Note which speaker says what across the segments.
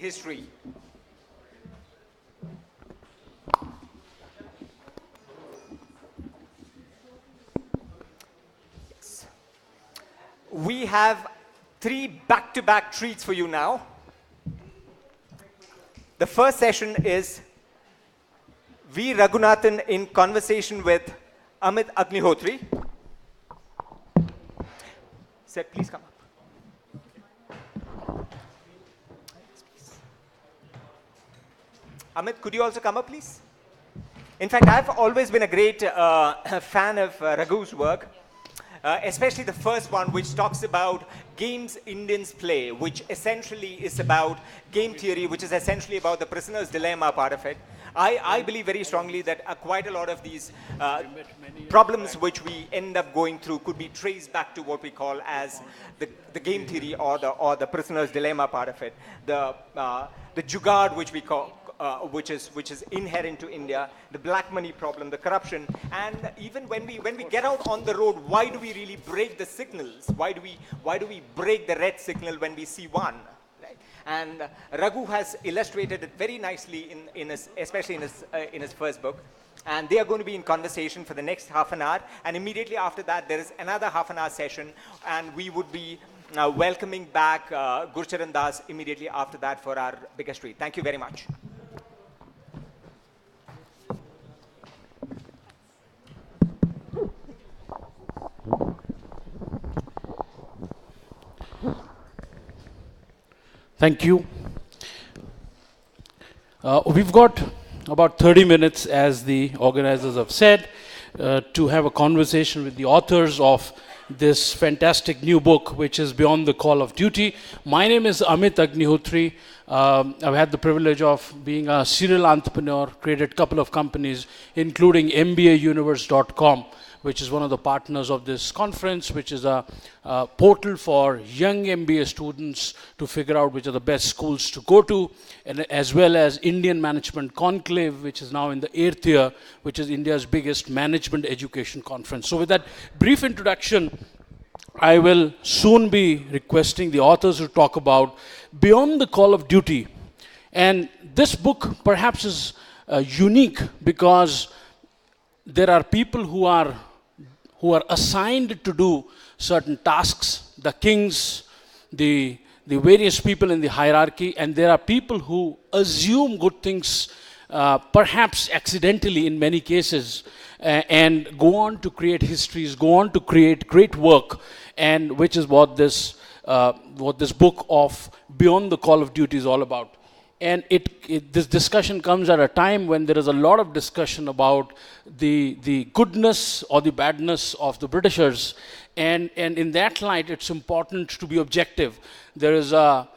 Speaker 1: history. Yes. We have 3 back-to-back treats for you now. The first session is V. Raghunathan in conversation with Amit Agnihotri. Sir, please come up. Amit, could you also come up, please? In fact, I've always been a great fan of Raghu's work, especially the first one, which talks about games Indians play, which essentially is about game theory, which is essentially about the prisoner's dilemma part of it. I believe very strongly that quite a lot of these problems which we end up going through could be traced back to what we call as the game theory or the prisoner's dilemma part of it. The jugaad, which we call, which is inherent to India, the black money problem, the corruption, and even when we get out on the road, why do we really break the signals? Why do we break the red signal when we see one? Right? And Raghu has illustrated it very nicely especially in his first book. And they are going to be in conversation for the next half an hour, and immediately after that there is another half an hour session, and we would be welcoming back Gurcharan Das immediately after that for our biggest treat. Thank you very much.
Speaker 2: Thank you. We've got about 30 minutes, as the organizers have said, to have a conversation with the authors of this fantastic new book, which is Beyond the Call of Duty. My name is Amit Agnihotri. I've had the privilege of being a serial entrepreneur, created a couple of companies, including MBAuniverse.com, which is one of the partners of this conference, which is a portal for young MBA students to figure out which are the best schools to go to, and as well as Indian Management Conclave, which is now in the 8th year, which is India's biggest management education conference. So with that brief introduction, I will soon be requesting the authors to talk about Beyond the Call of Duty. And this book perhaps is unique because there are people who are assigned to do certain tasks, the kings, the various people in the hierarchy, and there are people who assume good things, perhaps accidentally in many cases, and go on to create histories, go on to create great work, and which is what this book of Beyond the Call of Duty is all about. And this discussion comes at a time when there is a lot of discussion about the goodness or the badness of the Britishers. And in that light, it's important to be objective. There is a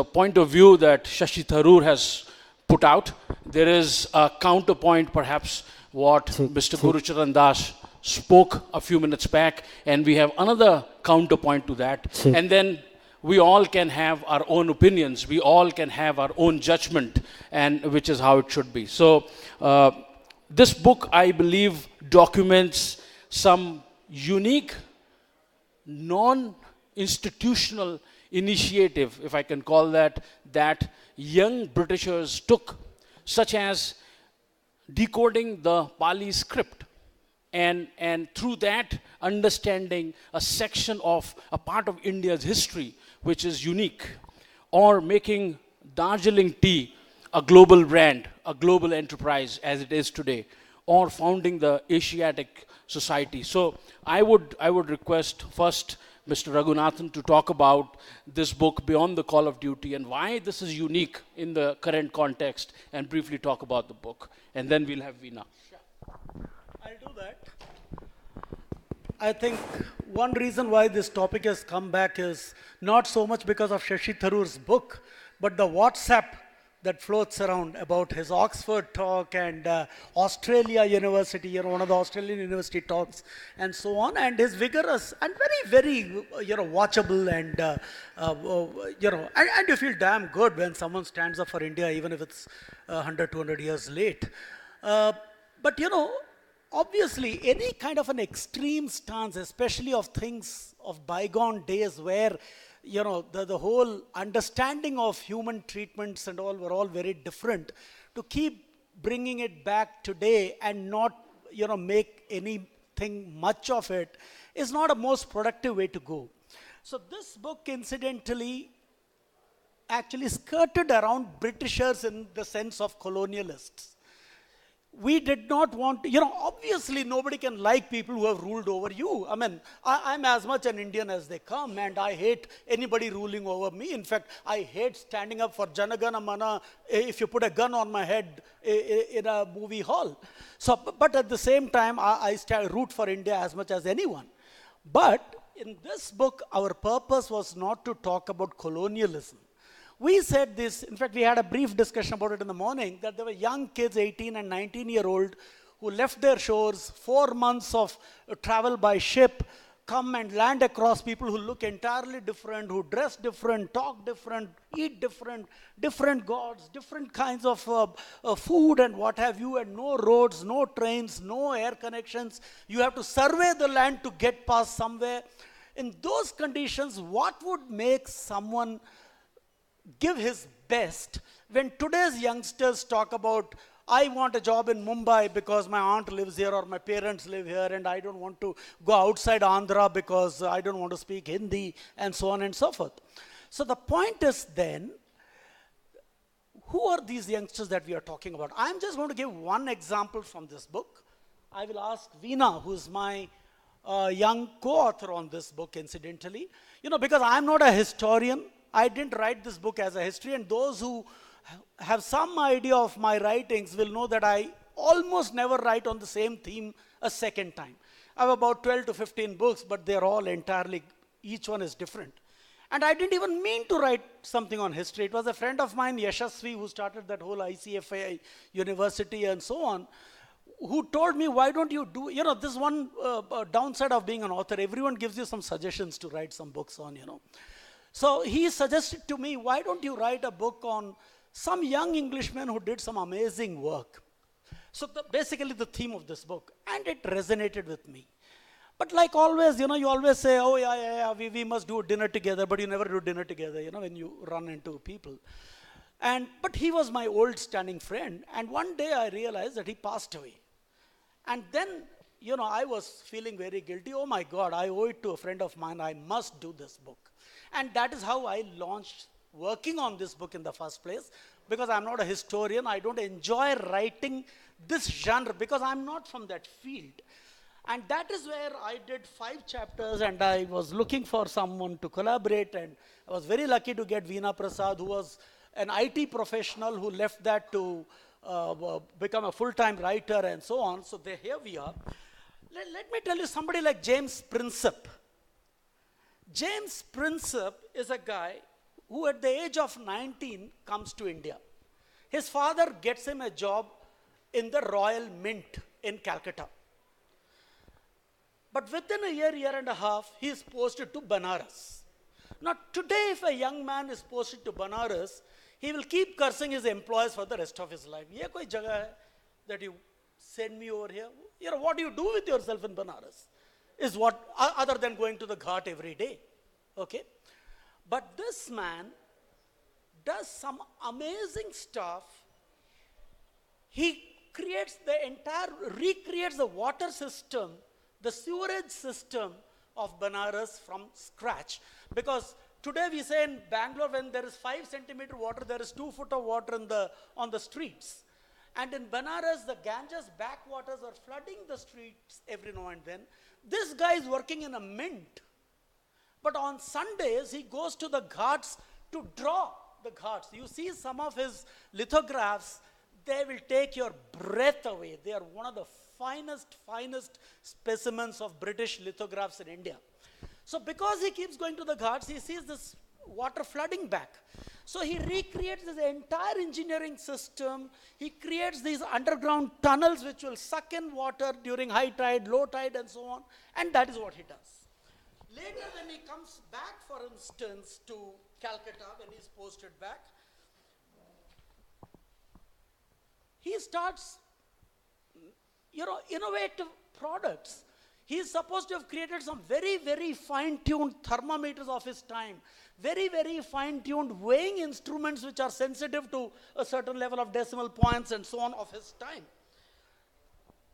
Speaker 2: point of view that Shashi Tharoor has put out. There is a counterpoint, perhaps, what Mr. Gurucharan Das spoke a few minutes back. And we have another counterpoint to that. And then we all can have our own opinions. We all can have our own judgment, and which is how it should be. So this book, I believe, documents some unique, non-institutional initiative, if I can call that young Britishers took, such as decoding the Pali script. And through that, understanding a section of a part of India's history, which is unique, or making Darjeeling tea a global brand, a global enterprise as it is today, or founding the Asiatic Society. So I would request first Mr. Raghunathan to talk about this book, Beyond the Call of Duty, and why this is unique in the current context, and briefly talk about the book. And then we'll have Veena.
Speaker 3: I'll do that. I think one reason why this topic has come back is not so much because of Shashi Tharoor's book, but the WhatsApp that floats around about his Oxford talk and Australia University, one of the Australian university talks, and so on, and his vigorous and very, watchable and, and you feel damn good when someone stands up for India, even if it's 100, 200 years late. But, obviously, any kind of an extreme stance, especially of things of bygone days where the whole understanding of human treatments and all were all very different. To keep bringing it back today and not, make anything much of it is not a most productive way to go. So this book, incidentally, actually skirted around Britishers in the sense of colonialists. We did not want to, obviously nobody can like people who have ruled over you. I mean, I'm as much an Indian as they come, and I hate anybody ruling over me. In fact, I hate standing up for Janagana Mana if you put a gun on my head in a movie hall. So, but at the same time, I root for India as much as anyone. But in this book, our purpose was not to talk about colonialism. We said this, in fact, we had a brief discussion about it in the morning, that there were young kids, 18 and 19-year-old, who left their shores, 4 months of travel by ship, come and land across people who look entirely different, who dress different, talk different, eat different, different gods, different kinds of food and what have you, and no roads, no trains, no air connections. You have to survey the land to get past somewhere. In those conditions, what would make someone give his best when today's youngsters talk about, I want a job in Mumbai because my aunt lives here or my parents live here, and I don't want to go outside Andhra because I don't want to speak Hindi, and so on and so forth. So the point is then, who are these youngsters that we are talking about? I'm just going to give one example from this book. I will ask Veena, who's my young co-author on this book, incidentally. Because I'm not a historian, I didn't write this book as a history, and those who have some idea of my writings will know that I almost never write on the same theme a second time. I have about 12 to 15 books, but they're all entirely, each one is different. And I didn't even mean to write something on history. It was a friend of mine, Yashasvi, who started that whole ICFA university and so on, who told me, why don't you do, this one downside of being an author, everyone gives you some suggestions to write some books on, So he suggested to me, why don't you write a book on some young Englishman who did some amazing work. So basically the theme of this book, and it resonated with me. But like always, you always say, oh yeah, we must do dinner together, but you never do dinner together, when you run into people. But he was my old standing friend, and one day I realized that he passed away. And then, I was feeling very guilty. Oh my God, I owe it to a friend of mine. I must do this book. And that is how I launched working on this book in the first place, because I'm not a historian. I don't enjoy writing this genre because I'm not from that field. And that is where I did 5 chapters, and I was looking for someone to collaborate, and I was very lucky to get Veena Prasad, who was an IT professional who left that to become a full-time writer and so on. So here we are. Let me tell you, somebody like James Princip. James Princip is a guy who at the age of 19 comes to India. His father gets him a job in the Royal Mint in Calcutta. But within a year and a half, he is posted to Banaras. Now today, if a young man is posted to Banaras, he will keep cursing his employers for the rest of his life. Ye koi jagah hai that you send me over here? What do you do with yourself in Banaras? Is what, other than going to the ghat every day. Okay? But this man does some amazing stuff. He recreates the water system, the sewerage system of Banaras from scratch. Because today we say in Bangalore, when there is 5 centimeter water, there is 2 foot of water on the streets. And in Banaras, the Ganges backwaters are flooding the streets every now and then. This guy is working in a mint. But on Sundays, he goes to the ghats to draw the ghats. You see some of his lithographs, they will take your breath away. They are one of the finest specimens of British lithographs in India. So because he keeps going to the ghats, he sees this water flooding back. So he recreates this entire engineering system. He creates these underground tunnels which will suck in water during high tide, low tide, and so on. And that is what he does. Later, when he comes back, for instance, to Calcutta, when he's posted back, he starts, innovative products. He is supposed to have created some very, very fine-tuned thermometers of his time, very, very fine-tuned weighing instruments which are sensitive to a certain level of decimal points and so on of his time.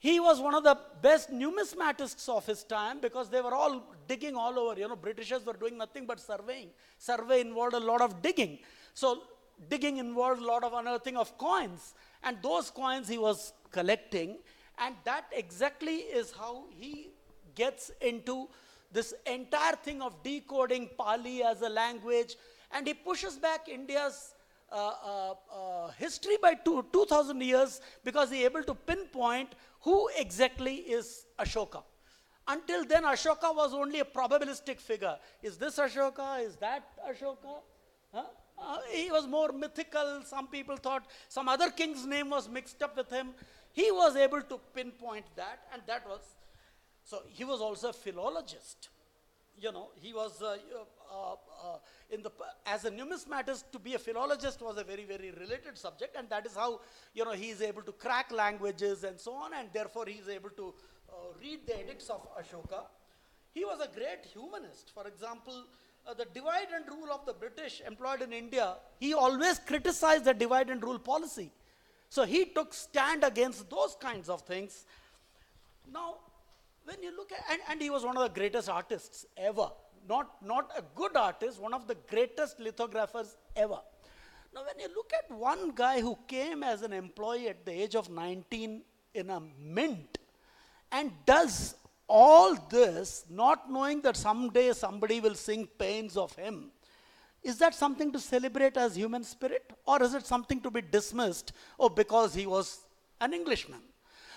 Speaker 3: He was one of the best numismatists of his time because they were all digging all over. You know, Britishers were doing nothing but surveying. Survey involved a lot of digging. So digging involved a lot of unearthing of coins. And those coins he was collecting. And that exactly is how he gets into this entire thing of decoding Pali as a language. And he pushes back India's history by 2,000 years because he is able to pinpoint who exactly is Ashoka. Until then, Ashoka was only a probabilistic figure. Is this Ashoka? Is that Ashoka? Huh? He was more mythical. Some people thought some other king's name was mixed up with him. He was able to pinpoint that, and that was, so he was also a philologist. You know, he was, as a numismatist, to be a philologist was a very, very related subject, and that is how, you know, he is able to crack languages and so on, and therefore he is able to read the edicts of Ashoka. He was a great humanist. For example, the divide and rule of the British employed in India, he always criticized the divide and rule policy. So he took stand against those kinds of things. Now, when you look at, and he was one of the greatest artists ever. Not a good artist, one of the greatest lithographers ever. Now, when you look at one guy who came as an employee at the age of 19 in a mint and does all this, not knowing that someday somebody will sing pains of him, is that something to celebrate as human spirit? Or is it something to be dismissed, because he was an Englishman?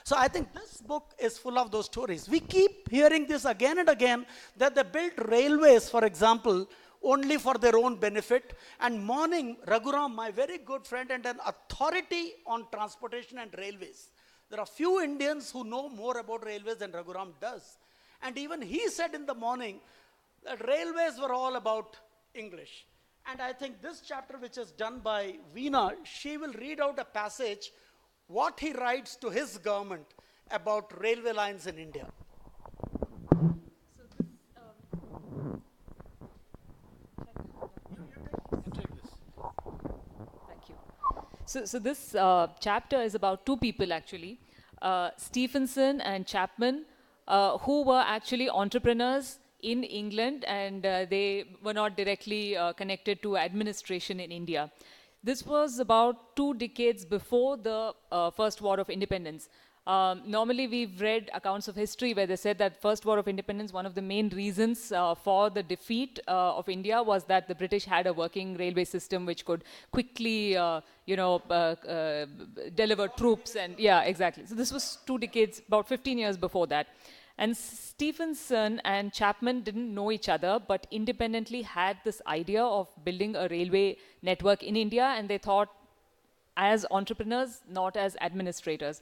Speaker 3: So I think this book is full of those stories. We keep hearing this again and again, that they built railways, for example, only for their own benefit. And morning, Raghuram, my very good friend and an authority on transportation and railways. There are few Indians who know more about railways than Raghuram does. And even he said in the morning that railways were all about English. And I think this chapter, which is done by Veena, she will read out a passage what he writes to his government about railway lines in India.
Speaker 4: So this, thank you. So this chapter is about two people actually, Stevenson and Chapman, who were actually entrepreneurs in England, and they were not directly connected to administration in India. This was about 2 decades before the First War of Independence. Normally, we've read accounts of history where they said that First War of Independence, one of the main reasons for the defeat of India was that the British had a working railway system which could quickly, deliver troops. And yeah, exactly. So this was 2 decades, about 15 years before that. And Stevenson and Chapman didn't know each other, but independently had this idea of building a railway network in India, and they thought as entrepreneurs, not as administrators.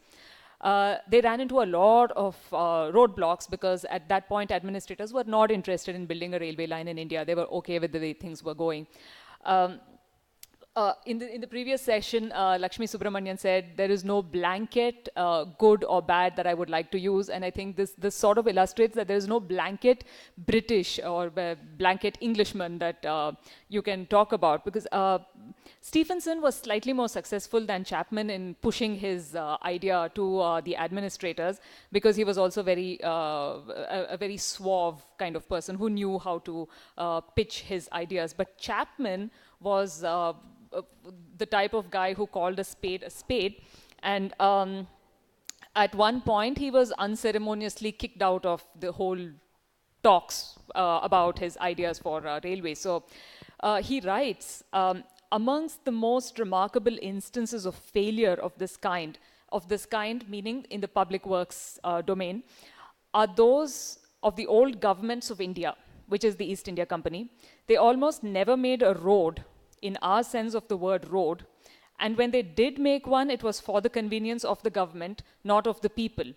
Speaker 4: They ran into a lot of roadblocks because at that point, administrators were not interested in building a railway line in India. They were okay with the way things were going. In the previous session, Lakshmi Subramanian said there is no blanket good or bad that I would like to use, and I think this sort of illustrates that there is no blanket British or blanket Englishman that you can talk about, because Stevenson was slightly more successful than Chapman in pushing his idea to the administrators, because he was also a very suave kind of person who knew how to pitch his ideas. But Chapman was the type of guy who called a spade, and at one point he was unceremoniously kicked out of the whole talks about his ideas for railways. So he writes, amongst the most remarkable instances of failure of this kind, meaning in the public works domain, are those of the old governments of India, which is the East India Company. They almost never made a road in our sense of the word road. And when they did make one, it was for the convenience of the government, not of the people.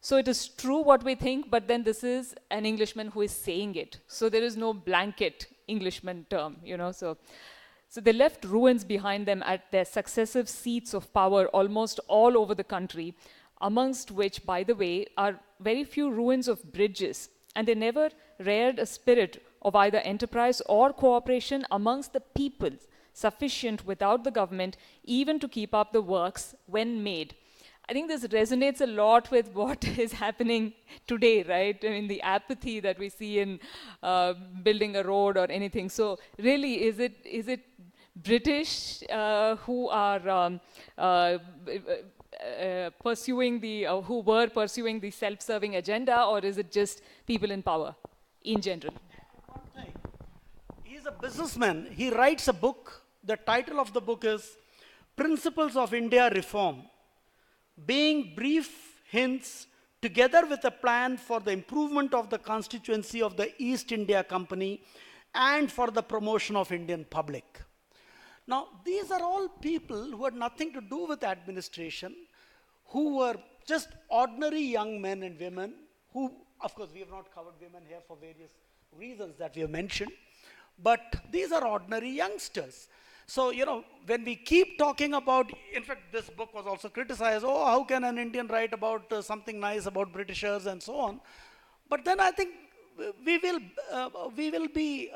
Speaker 4: So it is true what we think, but then this is an Englishman who is saying it. So there is no blanket Englishman term, So they left ruins behind them at their successive seats of power almost all over the country, amongst which, by the way, are very few ruins of bridges, and they never reared a spirit of either enterprise or cooperation amongst the people sufficient without the government even to keep up the works when made. I think this resonates a lot with what is happening today, right? I mean, the apathy that we see in building a road or anything. So really, is it British who are pursuing who were pursuing the self-serving agenda, or is it just people in power in general?
Speaker 3: One thing, he's a businessman. He writes a book. The title of the book is Principles of India Reform, being brief hints together with a plan for the improvement of the constituency of the East India Company and for the promotion of Indian public. Now, these are all people who had nothing to do with administration, who were just ordinary young men and women who, of course, we have not covered women here for various reasons that we have mentioned, but these are ordinary youngsters. So, you know, when we keep talking about, in fact, this book was also criticized, oh, how can an Indian write about something nice about Britishers and so on? But then I think we will be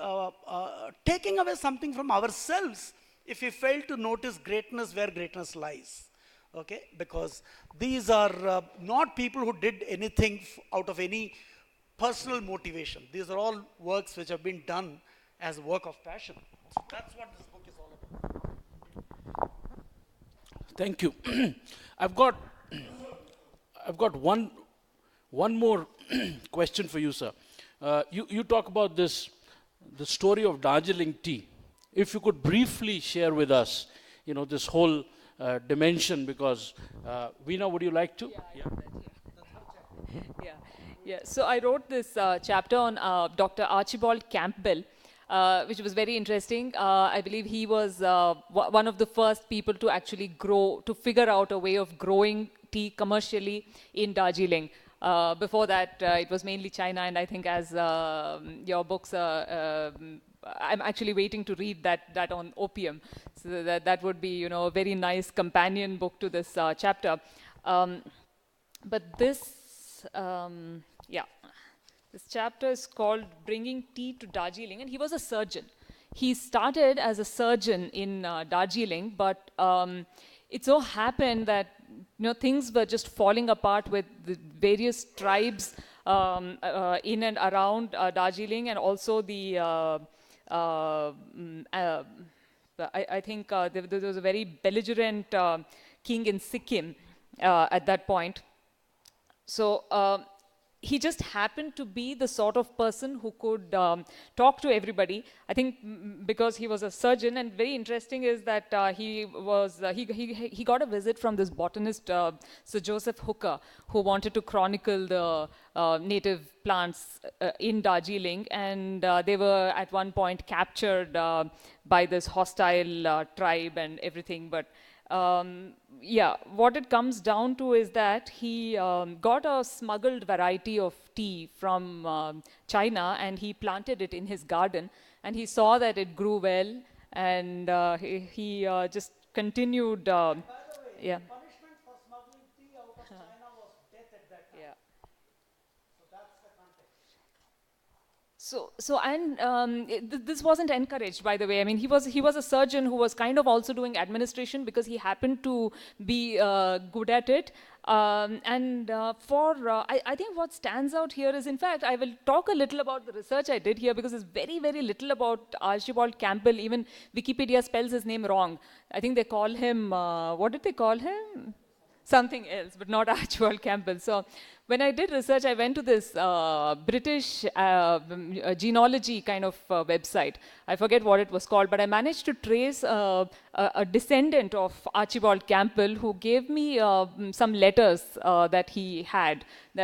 Speaker 3: taking away something from ourselves if we fail to notice greatness where greatness lies. Okay? Because these are not people who did anything out of any personal motivation. These are all works which have been done as a work of passion. So that's what this book is all about.
Speaker 2: Thank you. I've got one more question for you, sir. You talk about the story of Darjeeling tea. If you could briefly share with us, you know, this whole dimension, because Veena, would you like to?
Speaker 4: Yeah. So I wrote this chapter on Dr. Archibald Campbell, which was very interesting. I believe he was one of the first people to actually figure out a way of growing tea commercially in Darjeeling. Before that, it was mainly China, and I think as your books, I'm actually waiting to read that on opium. So that would be, you know, a very nice companion book to this chapter. But this, this chapter is called Bringing Tea to Darjeeling, and he was a surgeon. He started as a surgeon in Darjeeling, but it so happened that, you know, things were just falling apart with the various tribes in and around Darjeeling, and also the I think there was a very belligerent king in Sikkim at that point. So he just happened to be the sort of person who could talk to everybody. I think because he was a surgeon, and very interesting is that he got a visit from this botanist, Sir Joseph Hooker, who wanted to chronicle the native plants in Darjeeling, and they were at one point captured by this hostile tribe and everything. But what it comes down to is that he got a smuggled variety of tea from China, and he planted it in his garden, and he saw that it grew well, and he just continued.
Speaker 3: By the way, the punishment for smuggling tea out of China was death at that time.
Speaker 4: Yeah.
Speaker 3: So that's the context.
Speaker 4: This wasn't encouraged, by the way. I mean, he was a surgeon who was kind of also doing administration because he happened to be good at it. I think what stands out here is, in fact, I will talk a little about the research I did here, because it's very, very little about Archibald Campbell. Even Wikipedia spells his name wrong. I think they call him, what did they call him? Something else, but not Archibald Campbell. So when I did research, I went to this British genealogy kind of website. I forget what it was called, but I managed to trace a descendant of Archibald Campbell who gave me some letters that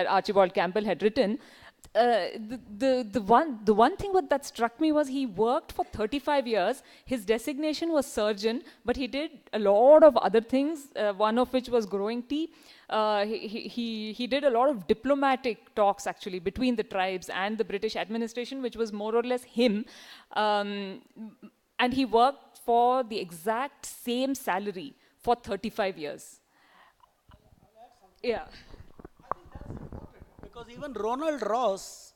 Speaker 4: Archibald Campbell had written. The one thing that struck me was he worked for 35 years. His designation was surgeon, but he did a lot of other things, one of which was growing tea. He did a lot of diplomatic talks, actually, between the tribes and the British administration, which was more or less him. And he worked for the exact same salary for 35 years. Yeah.
Speaker 3: Because even Ronald Ross,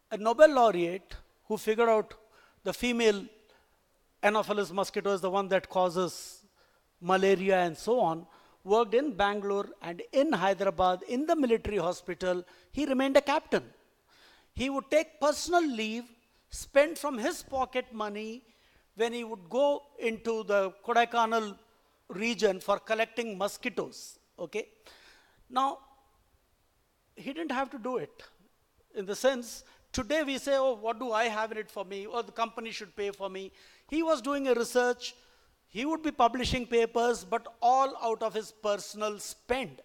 Speaker 3: a Nobel laureate who figured out the female Anopheles mosquito is the one that causes malaria and so on, worked in Bangalore and in Hyderabad in the military hospital. He remained a captain. He would take personal leave, spend from his pocket money when he would go into the Kodaikanal region for collecting mosquitoes. Okay? Now, he didn't have to do it. In the sense, today we say, oh, what do I have in it for me? Or the company should pay for me. He was doing a research. He would be publishing papers, but all out of his personal spend.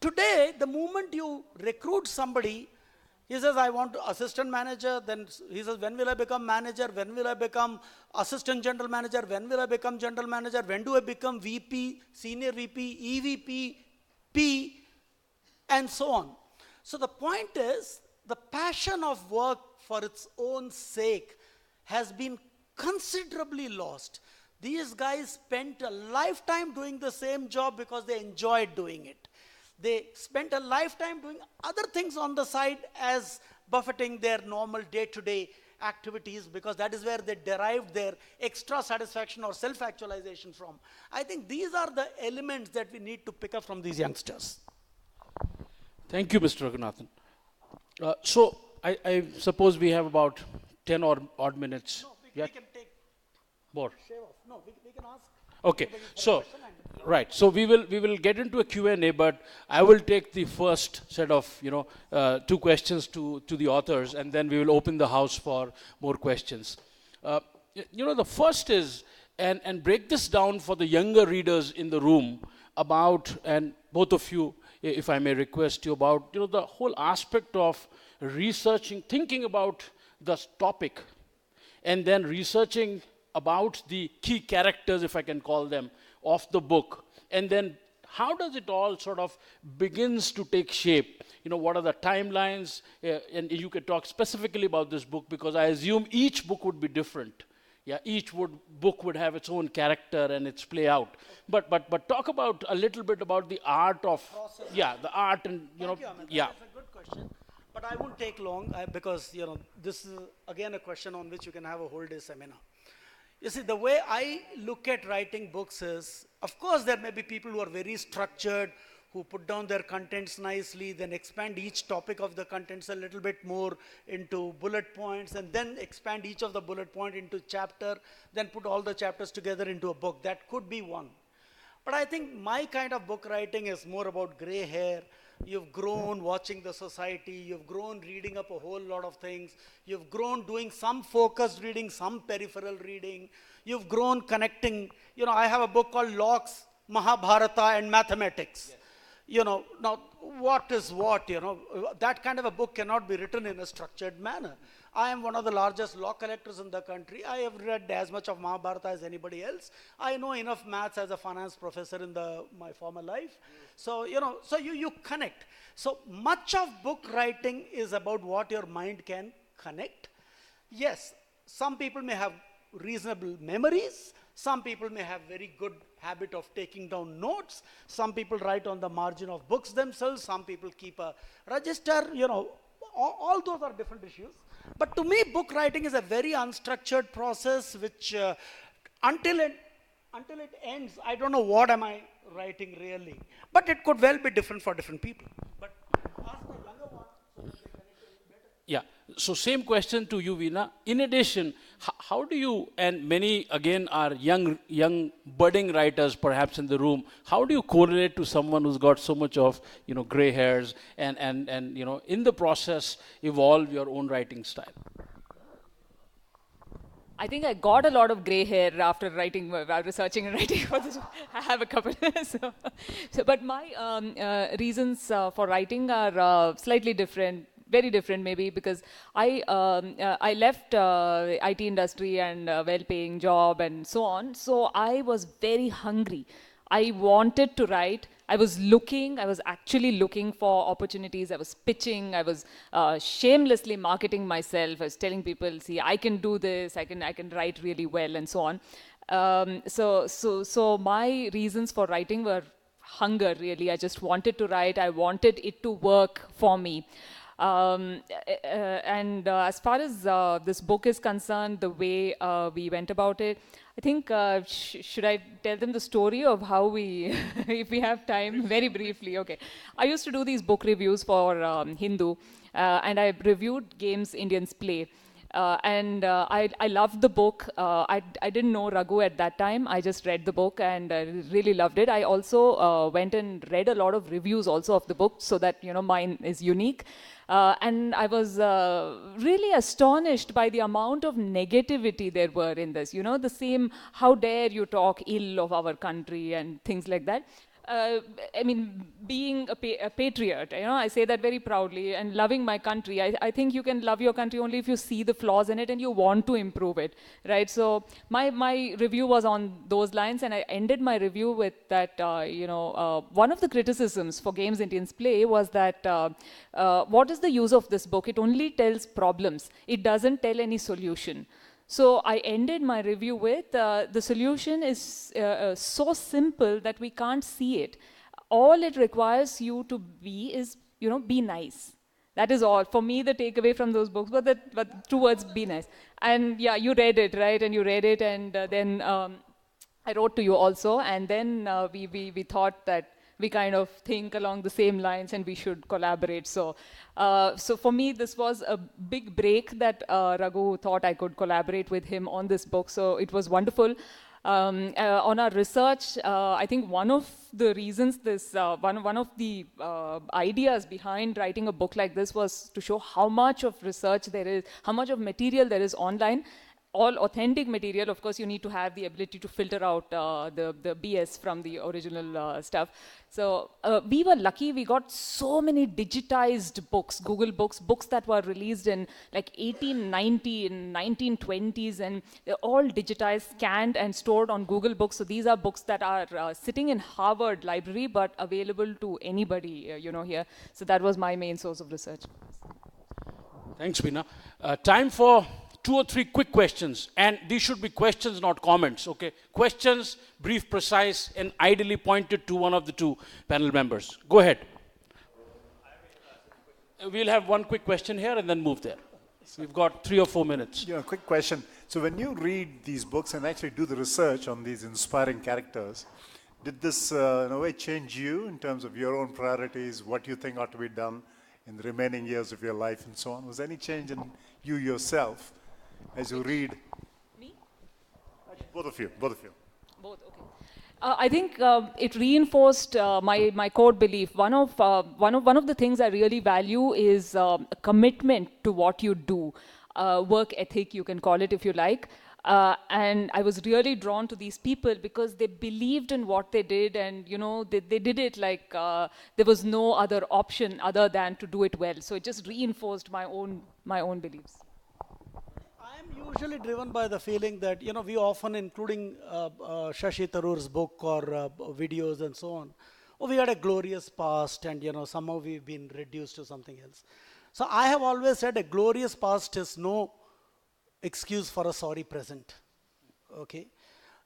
Speaker 3: Today, the moment you recruit somebody, he says, I want assistant manager. Then he says, when will I become manager? When will I become assistant general manager? When will I become general manager? When do I become VP, senior VP, EVP, P, and so on. So the point is, the passion of work for its own sake has been considerably lost. These guys spent a lifetime doing the same job because they enjoyed doing it. They spent a lifetime doing other things on the side as buffeting their normal day-to-day activities, because that is where they derived their extra satisfaction or self-actualization from. I think these are the elements that we need to pick up from these youngsters.
Speaker 2: Thank you, Mr. Raghunathan. So I suppose we have about 10 or odd minutes.
Speaker 3: No, we can take
Speaker 2: more.
Speaker 3: shave off. No, we can ask.
Speaker 2: Okay, so right. So we will get into a Q&A, but I will take the first set of two questions to the authors, and then we will open the house for more questions. The first is, and break this down for the younger readers in the room about, and both of you, if I may request you, about the whole aspect of researching, thinking about the topic, and then researching about the key characters, if I can call them, of the book. And then how does it all sort of begins to take shape? What are the timelines? And you could talk specifically about this book, because I assume each book would be different. Yeah, each book would have its own character and its play out. But talk about a little bit about the art of, the art and,
Speaker 3: Thank you, Amit.
Speaker 2: yeah.
Speaker 3: That's a good question. But I won't take long because, this is again a question on which you can have a whole day seminar. You see, the way I look at writing books is, of course, there may be people who are very structured, who put down their contents nicely, then expand each topic of the contents a little bit more into bullet points, and then expand each of the bullet point into chapter, then put all the chapters together into a book. That could be one. But I think my kind of book writing is more about gray hair. You've grown watching the society, you've grown reading up a whole lot of things, you've grown doing some focused reading, some peripheral reading, you've grown connecting. I have a book called Locke's Mahabharata and Mathematics. Yes. Now what is what, that kind of a book cannot be written in a structured manner. I am one of the largest law collectors in the country. I have read as much of Mahabharata as anybody else. I know enough maths as a finance professor in my former life. So, you connect. So much of book writing is about what your mind can connect. Yes, some people may have reasonable memories. Some people may have very good habit of taking down notes. Some people write on the margin of books themselves. Some people keep a register, all those are different issues. But to me, book writing is a very unstructured process which until it ends, I don't know what am I writing really. But it could well be different for different people. But ask the younger one so that they connect a little better.
Speaker 2: Yeah, so same question to you, Veena. In addition, how do you, and many again are young budding writers perhaps in the room, how do you correlate to someone who's got so much of gray hairs and in the process evolve your own writing style?
Speaker 4: I think I got a lot of gray hair after researching and writing for this. I have a couple. But my reasons for writing are slightly different. Very different maybe, because I left IT industry and well-paying job and so on. So I was very hungry. I wanted to write. I was actually looking for opportunities. I was pitching. I was shamelessly marketing myself. I was telling people, see, I can do this. I can write really well and so on. So my reasons for writing were hunger, really. I just wanted to write. I wanted it to work for me. And as far as this book is concerned, the way we went about it, I think, should I tell them the story of how we, if we have time, very briefly, okay. I used to do these book reviews for Hindu, and I reviewed games Indians play. I loved the book. I didn't know Raghu at that time. I just read the book and really loved it. I also went and read a lot of reviews also of the book so that, you know, mine is unique. And I was really astonished by the amount of negativity there were in this. You know, the same, how dare you talk ill of our country and things like that. I mean, being a patriot, you know, I say that very proudly, and loving my country, I think you can love your country only if you see the flaws in it and you want to improve it, right? So my review was on those lines, and I ended my review with that, one of the criticisms for games Indians play was that what is the use of this book? It only tells problems. It doesn't tell any solution. So I ended my review with, the solution is so simple that we can't see it. All it requires you to be is, you know, be nice. That is all. For me, the takeaway from those books, but two words, be nice. And yeah, you read it, right? And you read it, and then I wrote to you also, and then we thought that we kind of think along the same lines and we should collaborate. So for me, this was a big break that Raghu thought I could collaborate with him on this book. So it was wonderful. On our research, I think one of the reasons one of the ideas behind writing a book like this was to show how much of research there is, how much of material there is online. All authentic material, of course, you need to have the ability to filter out the BS from the original stuff. So we were lucky, we got so many digitized books, Google books that were released in like 1890 and 1920s, and they're all digitized, scanned, and stored on Google Books. So these are books that are sitting in Harvard Library, but available to anybody, here. So that was my main source of research.
Speaker 2: Thanks, Veena. Time for 2 or 3 quick questions, and these should be questions, not comments, okay? Questions, brief, precise, and ideally pointed to one of the 2 panel members. Go ahead. We'll have one quick question here and then move there. We've got 3 or 4 minutes.
Speaker 5: Yeah, quick question. So when you read these books and actually do the research on these inspiring characters, did this in a way change you in terms of your own priorities, what you think ought to be done in the remaining years of your life and so on? Was there any change in you yourself as you read?
Speaker 4: Me?
Speaker 5: Both of you.
Speaker 4: Both, okay. I think it reinforced my core belief. One of the things I really value is a commitment to what you do. Work ethic, you can call it if you like. And I was really drawn to these people because they believed in what they did, and they did it like there was no other option other than to do it well. So it just reinforced my own beliefs.
Speaker 3: I'm usually driven by the feeling that, we often, including Shashi Tharoor's book or videos and so on, we had a glorious past and, somehow we've been reduced to something else. So I have always said a glorious past is no excuse for a sorry present. Okay?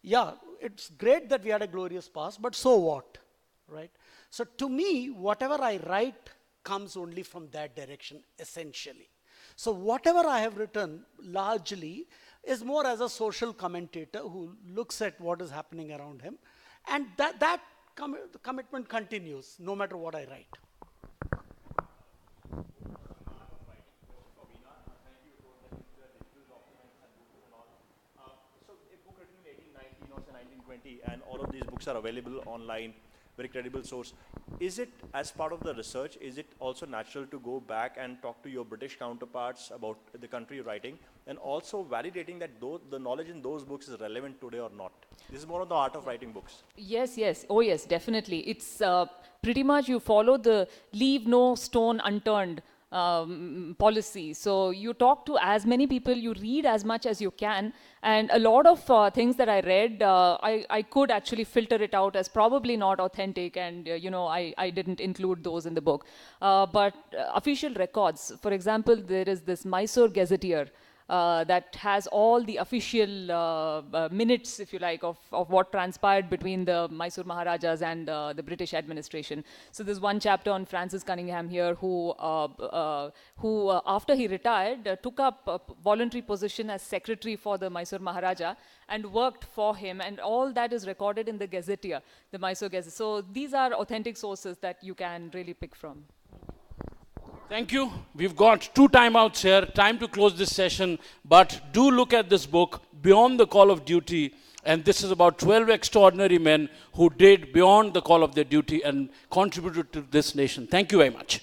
Speaker 3: Yeah, it's great that we had a glorious past, but so what? Right? So to me, whatever I write comes only from that direction, essentially. So whatever I have written largely is more as a social commentator who looks at what is happening around him, and that commitment continues no matter what I write.
Speaker 6: So a book written in 1819 or 1920, and all of these books are available online, very credible source. Is it, as part of the research, is it also natural to go back and talk to your British counterparts about the country you're writing, and also validating that the knowledge in those books is relevant today or not? This is more of the art of writing books.
Speaker 4: Yes. Oh yes, definitely. It's pretty much you follow the leave no stone unturned policy. So you talk to as many people, you read as much as you can, and a lot of things that I read, I could actually filter it out as probably not authentic, and I didn't include those in the book. But official records, for example, there is this Mysore Gazetteer, that has all the official minutes, if you like, of what transpired between the Mysore Maharajas and the British administration. So there's one chapter on Francis Cunningham here, who after he retired, took up a voluntary position as secretary for the Mysore Maharaja and worked for him, and all that is recorded in the Gazetteer, the Mysore Gazette. So these are authentic sources that you can really pick from.
Speaker 2: Thank you. We've got 2 timeouts here. Time to close this session. But do look at this book, Beyond the Call of Duty. And this is about 12 extraordinary men who did beyond the call of their duty and contributed to this nation. Thank you very much.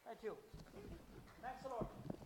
Speaker 3: Thank you. Thanks a lot.